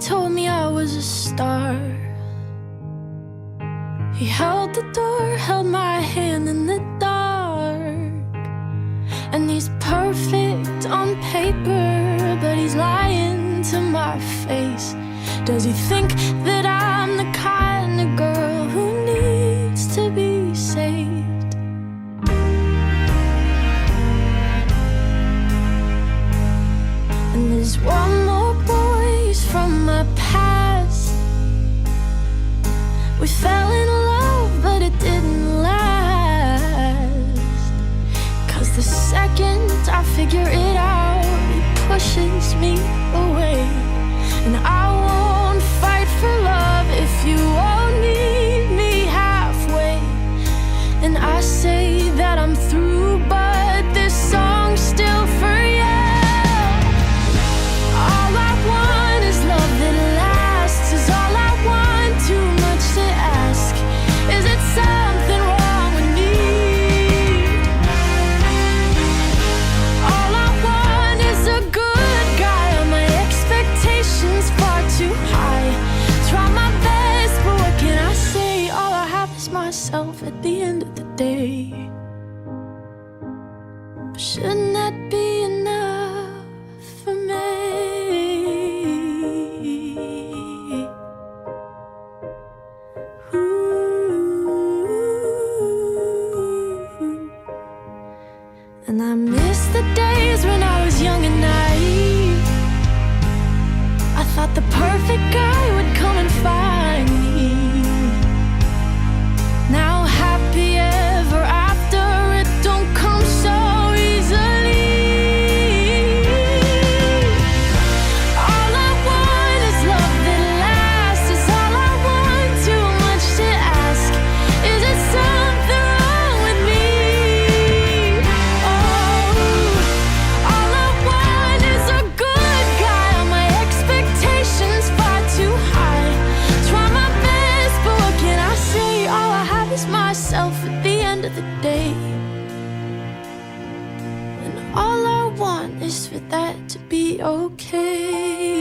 told me I was a star. He held the door, held my hand in the dark. And he's perfect on paper, but he's lying to my face. Does he think that I'm the kind of girl who needs to be saved? And there's one more voice from my past. We fell in love, but it didn't last. 'Cause the second I figure it out, he pushes me away. And I won't fight for love if you won't meet me halfway. And I say that I'm through, but this song's still for you. All I want is love that lasts, is all I want, too much to ask. Is it something wrong with me? All I want is a good guy. Are my expectations far too high? Try my best, but what can I say? All I have is myself at the end of the day. Shouldn't that be enough for me? And I miss the days when I was young and naive. I thought the perfect guy would come and find me. Now happy ever after, it don't come so easily. All I want is love that lasts, is all I want, too much to ask. Is it something wrong with me? Oh, all I want is a good guy. Are my expectations far too high? Try my best, but what can I say? All I have is myself at the end of the day. And all I want is for that to be okay.